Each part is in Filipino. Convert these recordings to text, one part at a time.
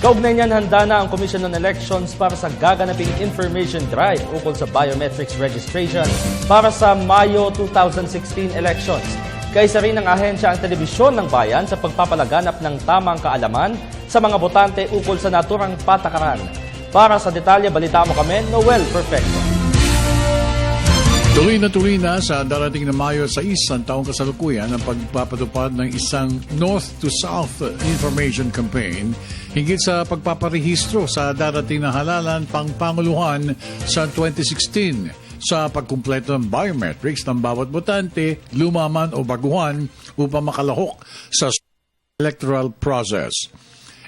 Kaugnay niyan, handa na ang Commission on Elections para sa gaganaping information drive ukol sa biometrics registration para sa Mayo 2016 elections. Kaisa rin ng ahensya ang Telebisyon ng Bayan sa pagpapalaganap ng tamang kaalaman sa mga botante ukol sa naturang patakaran. Para sa detalye, balita mo kami, Noel Perfecto. Tuloy na sa darating na Mayo 6 ang taong kasalukuyan ang pagpapatupad ng isang North to South information campaign higit sa pagpaparehistro sa darating na halalan pangpanguluhan sa 2016 sa pagkumpleto ng biometrics ng bawat botante, lumaman o baguhan upang makalahok sa electoral process.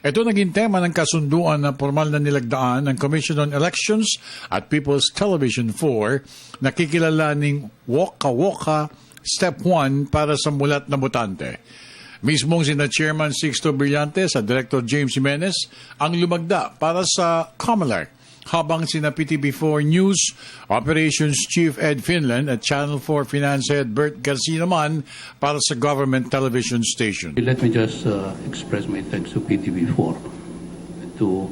Ito naging tema ng kasunduan na formal na nilagdaan ng Commission on Elections at People's Television 4 na kikilalaning Woka Step 1 para sa mulat na botante. Mismong sina Chairman Sixto Brillantes at Director James Jimenez ang lumagda para sa COMELEC, habang sina PTV4 News Operations Chief Ed Finland at Channel 4 Finance Head Bert Garcia naman para sa government television station. Let me just express my thanks to PTV4, to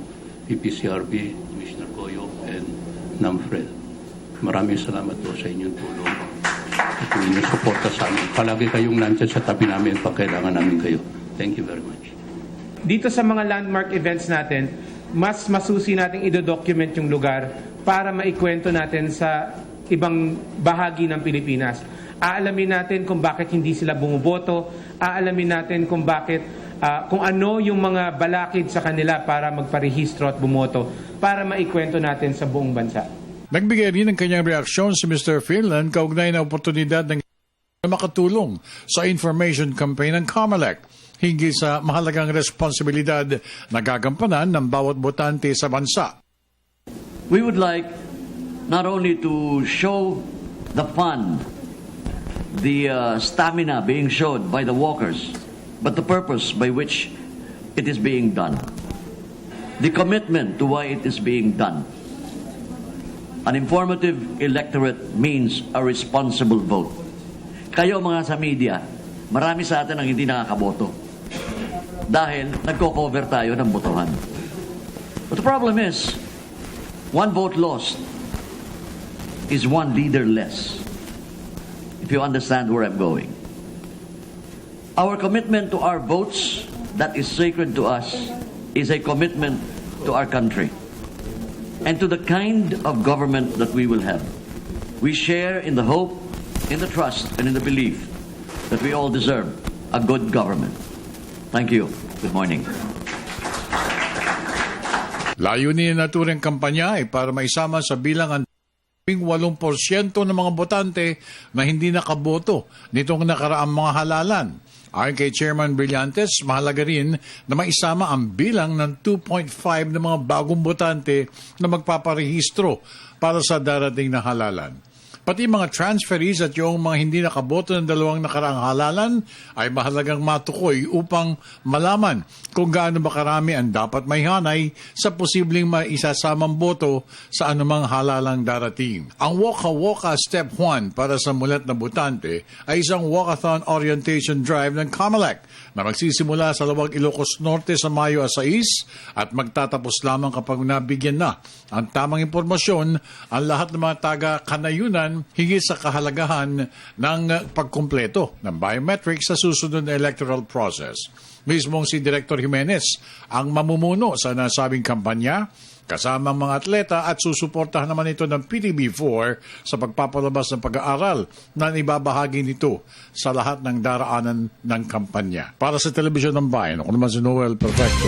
PPCRB, Commissioner Coyo, and NAMFRED. Maraming salamat po sa inyong tulong at inyong suporta sa amin. Palagi kayong nandyan sa tabi namin pag kailangan namin kayo. Thank you very much. Dito sa mga landmark events natin, mas masusi nating idodocument yung lugar para maikwento natin sa ibang bahagi ng Pilipinas. Aalamin natin kung bakit hindi sila bumuboto, aalamin natin kung bakit, kung ano yung mga balakid sa kanila para magparehistro at bumoto, para maikwento natin sa buong bansa. Nagbigay rin ng kanyang reaksyon si Mr. Finland kaugnay na oportunidad ng makatulong sa information campaign ng COMELEC hinggil sa mahalagang responsibilidad na gagampanan ng bawat botante sa bansa. We would like not only to show the fun, the stamina being showed by the walkers, but the purpose by which it is being done. The commitment to why it is being done. An informative electorate means a responsible vote. Kayo mga sa media, marami sa atin ang hindi nakakaboto dahil nagko-cover tayo ng botohan. But the problem is, one vote lost is one leader less. If you understand where I'm going. Our commitment to our votes that is sacred to us is a commitment to our country and to the kind of government that we will have. We share in the hope, in the trust, and in the belief that we all deserve a good government. Thank you. Good morning. Layunin na naturang kampanya ay para maisama sa bilang ang 8% ng mga botante na hindi nakaboto nitong nakaraang mga halalan. Ayon kay Chairman Brillantes, mahalaga rin na maisama ang bilang ng 2.5 ng mga bagong botante na magpaparehistro para sa darating na halalan. Pati mga transferees at yung mga hindi nakaboto ng dalawang nakaraang halalan ay mahalagang matukoy upang malaman kung gaano ba karami ang dapat may hanay sa posibleng maisasamang boto sa anumang halalang darating. Ang Woka Step 1 para sa mulat na botante ay isang walkathon orientation drive ng COMELEC na magsisimula sa Lawag, Ilocos Norte sa Mayo 6 at magtatapos lamang kapag nabigyan na ang tamang impormasyon ang lahat ng mga taga-kanayunan higit sa kahalagahan ng pagkumpleto ng biometrics sa susunod na electoral process. Mismong si Director Jimenez ang mamumuno sa nasabing kampanya, kasama ang mga atleta at susuportahan naman ito ng PTV4 sa pagpapalabas ng pag-aaral na ibabahagi nito sa lahat ng daraanan ng kampanya. Para sa Telebisyon ng Bayan, ako naman si Noel Perfecto.